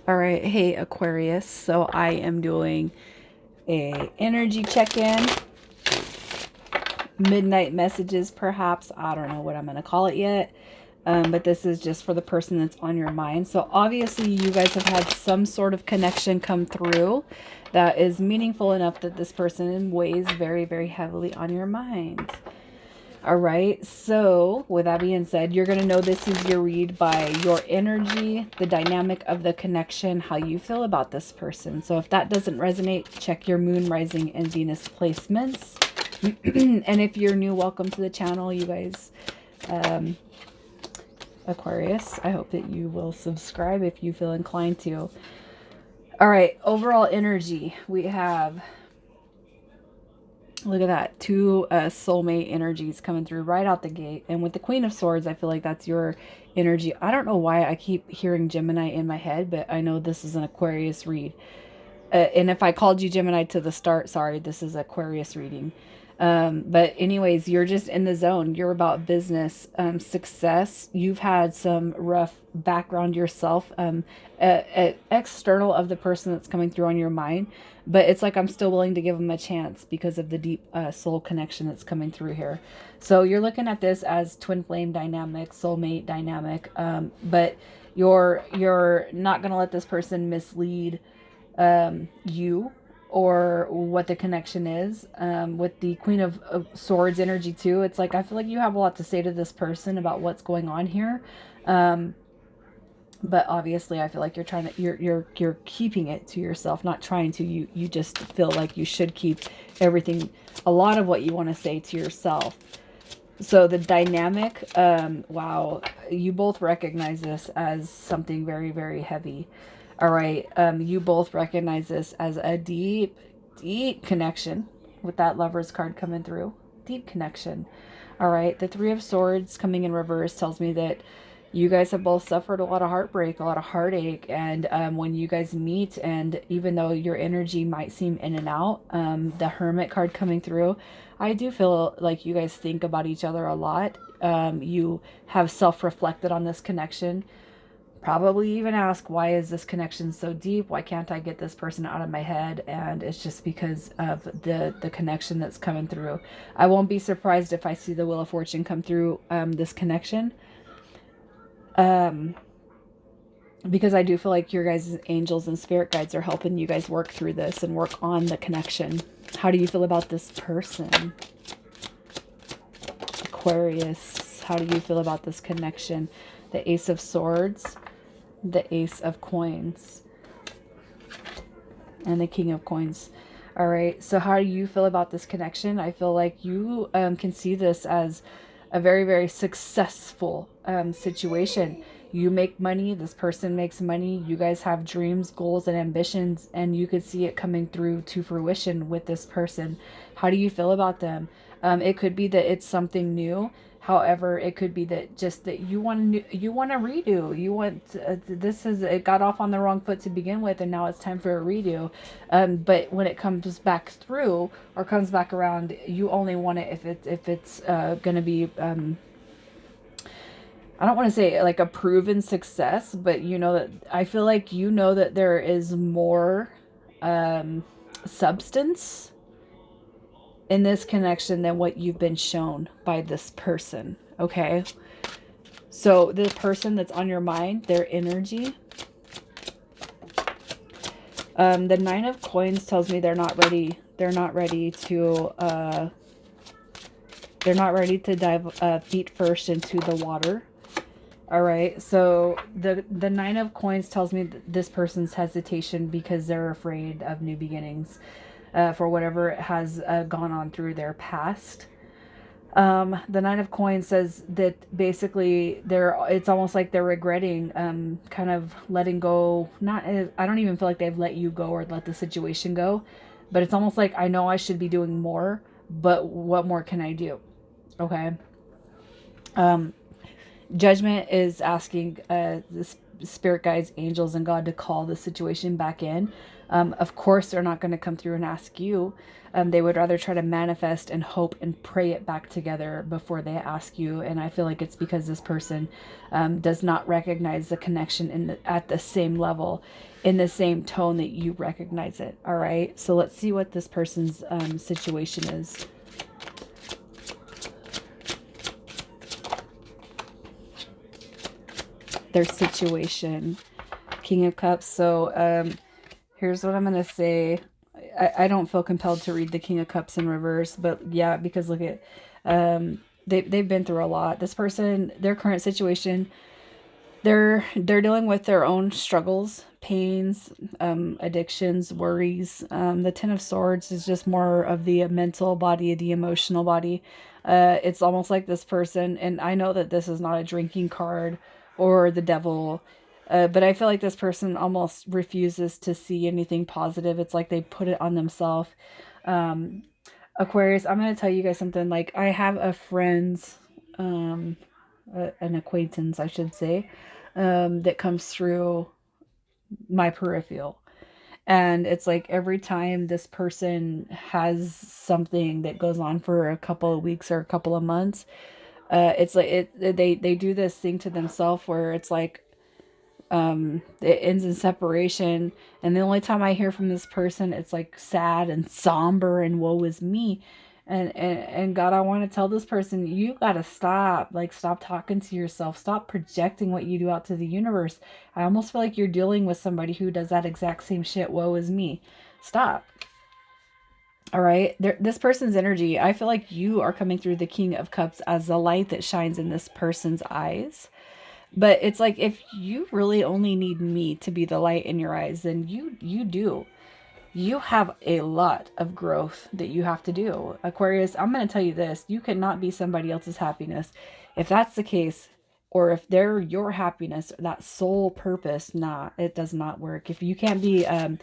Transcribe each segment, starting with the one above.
All right, hey Aquarius. So I am doing a energy check-in, midnight messages perhaps. I don't know what I'm going to call it yet. But this is just for the person that's on your mind. So obviously you guys have had some sort of connection come through that is meaningful enough that this person weighs very, very heavily on your mind. All right, so with that being said, you're going to know this is your read by your energy, the dynamic of the connection, how you feel about this person. So if that doesn't resonate, check your moon, rising, and Venus placements. And if you're new, welcome to the channel, you guys. Aquarius, I hope that you will subscribe if you feel inclined to. All right, overall energy, we have, look at that, two soulmate energies coming through right out the gate. And with the Queen of Swords, I feel like that's your energy. I don't know why I keep hearing Gemini in my head, but I know this is an Aquarius read. And if I called you Gemini to the start, sorry, this is Aquarius reading. But anyways, you're just in the zone. You're about business, success. You've had some rough background yourself, external of the person that's coming through on your mind. But it's like I'm still willing to give them a chance because of the deep soul connection that's coming through here. So you're looking at this as twin flame dynamic, soulmate dynamic. But you're not going to let this person mislead you or what the connection is. With the Queen of Swords energy too, it's like I feel like you have a lot to say to this person about what's going on here. But obviously I feel like you're trying to you're keeping it to yourself, not trying to. You just feel like you should keep everything, a lot of what you want to say, to yourself. So the dynamic, wow, you both recognize this as something very, very heavy. All right, you both recognize this as a deep, deep connection with that Lover's card coming through. Deep connection. All right, the Three of Swords coming in reverse tells me that you guys have both suffered a lot of heartbreak, a lot of heartache, and when you guys meet, and even though your energy might seem in and out, the Hermit card coming through, I do feel like you guys think about each other a lot. You have self-reflected on this connection. Probably even ask, why is this connection so deep? Why can't I get this person out of my head? And it's just because of the connection that's coming through. I won't be surprised if I see the Wheel of Fortune come through this connection. Because I do feel like your guys' angels and spirit guides are helping you guys work through this and work on the connection. How do you feel about this person? Aquarius, how do you feel about this connection? The Ace of Swords, the Ace of Coins, and the King of Coins. All right, so how do you feel about this connection? I feel like you can see this as a very, very successful situation. You make money, this person makes money, you guys have dreams, goals, and ambitions, and you could see it coming through to fruition with this person. How do you feel about them? It could be that it's something new. However, it could be that just that you want to redo. You want this is, it got off on the wrong foot to begin with, and now it's time for a redo. But when it comes back through or comes back around, you only want it if it's going to be I don't want to say like a proven success, but you know that I feel like you know that there is more substance in this connection than what you've been shown by this person. Okay, so the person that's on your mind, their energy, the Nine of Coins tells me they're not ready to dive feet first into the water. All right, so the Nine of Coins tells me that this person's hesitation because they're afraid of new beginnings, for whatever has gone on through their past. The Nine of Coins says that basically it's almost like they're regretting kind of letting go. Not, I don't even feel like they've let you go or let the situation go, but it's almost like, I know I should be doing more, but what more can I do? Okay. Judgment is asking this spirit guides, angels, and God to call the situation back in. Of course, they're not going to come through and ask you. They would rather try to manifest and hope and pray it back together before they ask you. And I feel like it's because this person does not recognize the connection at the same level, in the same tone that you recognize it. All right. So let's see what this person's situation is. Their situation. King of Cups. So here's what I'm going to say. I don't feel compelled to read the King of Cups in reverse, but yeah, because look at, they've been through a lot. This person, their current situation, they're dealing with their own struggles, pains, addictions, worries. The Ten of Swords is just more of the mental body, the emotional body. It's almost like this person, and I know that this is not a drinking card or the devil, but I feel like this person almost refuses to see anything positive. It's like they put it on themselves. Aquarius, I'm going to tell you guys something. Like, I have a friend, an acquaintance, I should say, that comes through my peripheral. And it's like every time this person has something that goes on for a couple of weeks or a couple of months, it's like they do this thing to themselves where it's like, it ends in separation, and the only time I hear from this person, it's like sad and somber and woe is me. And God, I want to tell this person, you gotta stop. Like, stop talking to yourself, stop projecting what you do out to the universe. I almost feel like you're dealing with somebody who does that exact same shit. Woe is me. Stop. All right, this person's energy, I feel like you are coming through the King of Cups as the light that shines in this person's eyes. But it's like, if you really only need me to be the light in your eyes, then you do. You have a lot of growth that you have to do. Aquarius, I'm going to tell you this. You cannot be somebody else's happiness. If that's the case, or if they're your happiness, that sole purpose, nah, it does not work. If you can't be, and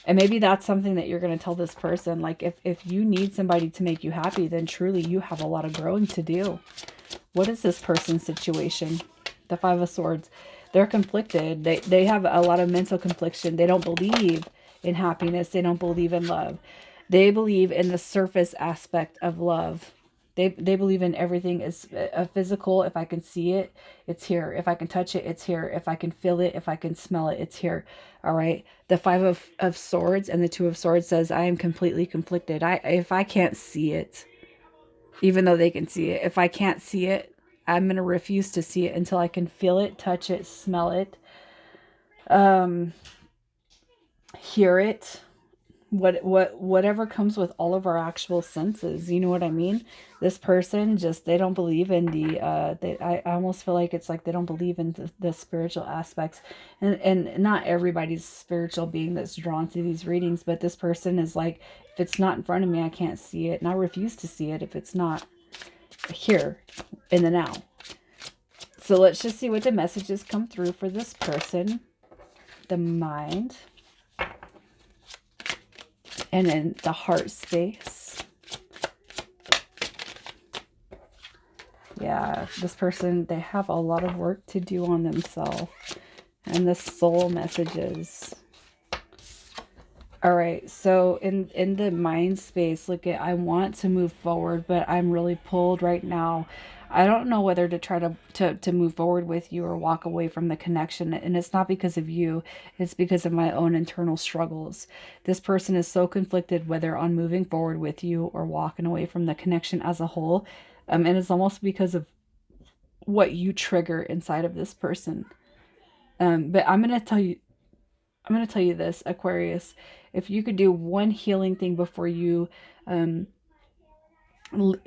maybe that's something that you're going to tell this person. Like, if you need somebody to make you happy, then truly you have a lot of growing to do. What is this person's situation? The Five of Swords. They're conflicted. They have a lot of mental confliction. They don't believe in happiness. They don't believe in love. They believe in the surface aspect of love. They believe in everything is a physical. If I can see it, it's here. If I can touch it, it's here. If I can feel it, if I can smell it, it's here. All right. The Five of Swords and the Two of Swords says, I am completely conflicted. If I can't see it, even though they can see it, if I can't see it, I'm going to refuse to see it until I can feel it, touch it, smell it, hear it, whatever comes with all of our actual senses. You know what I mean? This person just, they don't believe in the, I almost feel like it's like they don't believe in the spiritual aspects. And not everybody's spiritual being that's drawn to these readings, but this person is like, if it's not in front of me, I can't see it. And I refuse to see it if it's not here in the now. So let's just see what the messages come through for this person. The mind. And then the heart space. Yeah, this person, they have a lot of work to do on themselves. And the soul messages. All right, so in the mind space, look at, I want to move forward, but I'm really pulled right now. I don't know whether to try to move forward with you or walk away from the connection. And it's not because of you. It's because of my own internal struggles. This person is so conflicted whether on moving forward with you or walking away from the connection as a whole. And it's almost because of what you trigger inside of this person. But I'm going to tell you this, Aquarius. If you could do one healing thing before you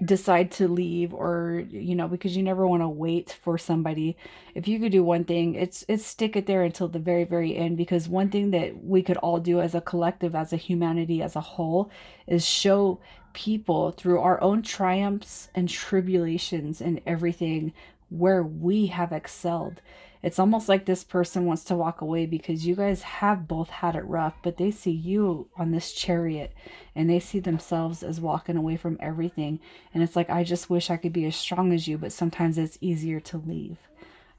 decide to leave, or because you never want to wait for somebody, if you could do one thing, it's stick it there until the very, very end. Because one thing that we could all do as a collective, as a humanity, as a whole, is show people through our own triumphs and tribulations and everything where we have excelled. It's almost like this person wants to walk away because you guys have both had it rough, but they see you on this chariot and they see themselves as walking away from everything. And it's like, I just wish I could be as strong as you, but sometimes it's easier to leave.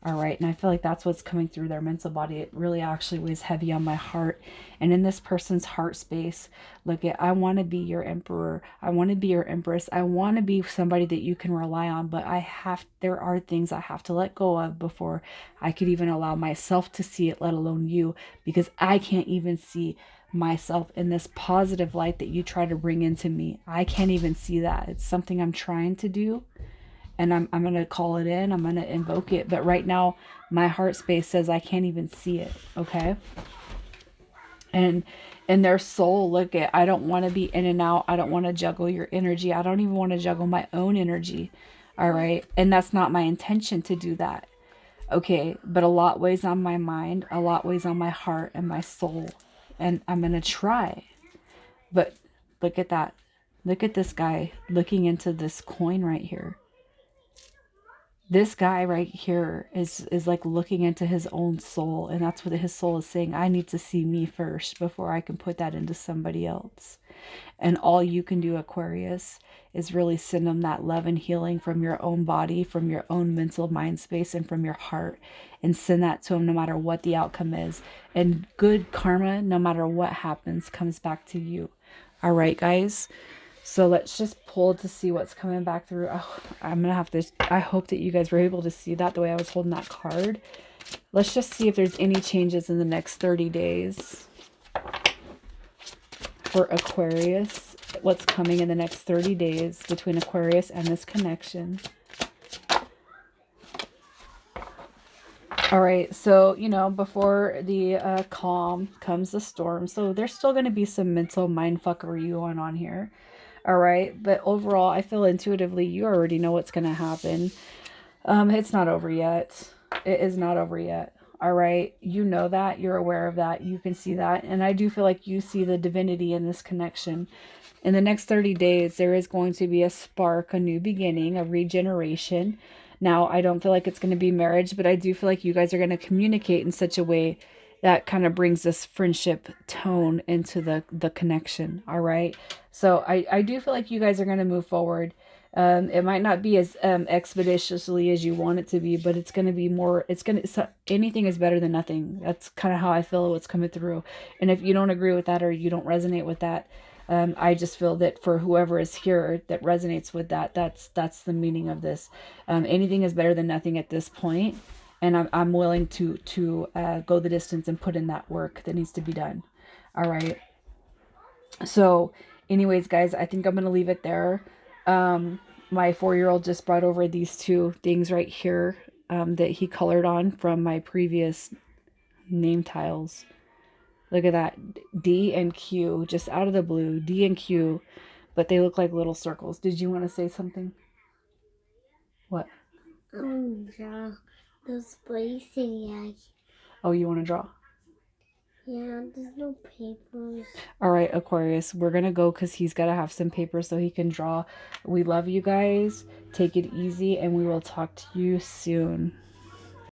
All right. And I feel like that's what's coming through their mental body. It really actually weighs heavy on my heart. And in this person's heart space, look at, I want to be your emperor. I want to be your empress. I want to be somebody that you can rely on. But there are things I have to let go of before I could even allow myself to see it, let alone you, because I can't even see myself in this positive light that you try to bring into me. I can't even see that. It's something I'm trying to do, and I'm going to call it in. I'm going to invoke it. But right now, my heart space says I can't even see it. Okay. And in their soul, look at, I don't want to be in and out. I don't want to juggle your energy. I don't even want to juggle my own energy. All right. And that's not my intention to do that. Okay. But a lot weighs on my mind, a lot weighs on my heart and my soul. And I'm going to try. But look at that. Look at this guy looking into this coin right here. This guy right here is like looking into his own soul, and that's what his soul is saying. I need to see me first before I can put that into somebody else. And all you can do, Aquarius, is really send them that love and healing from your own body, from your own mental mind space, and from your heart, and send that to them no matter what the outcome is. And good karma, no matter what happens, comes back to you. All right, guys. So let's just pull to see what's coming back through. Oh, I'm going to have to, I hope that you guys were able to see that the way I was holding that card. Let's just see if there's any changes in the next 30 days for Aquarius. What's coming in the next 30 days between Aquarius and this connection. All right, so, you know, before the calm comes the storm. So there's still going to be some mental mindfuckery going on here. All right. But overall, I feel intuitively you already know what's going to happen. It's not over yet. It is not over yet. All right. You know that. You're aware of that. You can see that. And I do feel like you see the divinity in this connection. In the next 30 days, there is going to be a spark, a new beginning, a regeneration. Now, I don't feel like it's going to be marriage, but I do feel like you guys are going to communicate in such a way that kind of brings this friendship tone into the connection. All right. So I do feel like you guys are going to move forward. It might not be as expeditiously as you want it to be, but it's going to be more, anything is better than nothing. That's kind of how I feel what's coming through. And if you don't agree with that or you don't resonate with that, I just feel that for whoever is here that resonates with that, that's the meaning of this. Anything is better than nothing at this point. And I'm willing to go the distance and put in that work that needs to be done. All right. So anyways, guys, I think I'm going to leave it there. My 4-year-old just brought over these two things right here that he colored on from my previous name tiles. Look at that. D and Q, just out of the blue. D and Q, but they look like little circles. Did you want to say something? What? Draw those blazing eggs. Oh, you want to draw? Yeah, there's no papers. All right, Aquarius, we're going to go because he's got to have some paper so he can draw. We love you guys. Take it easy, and we will talk to you soon.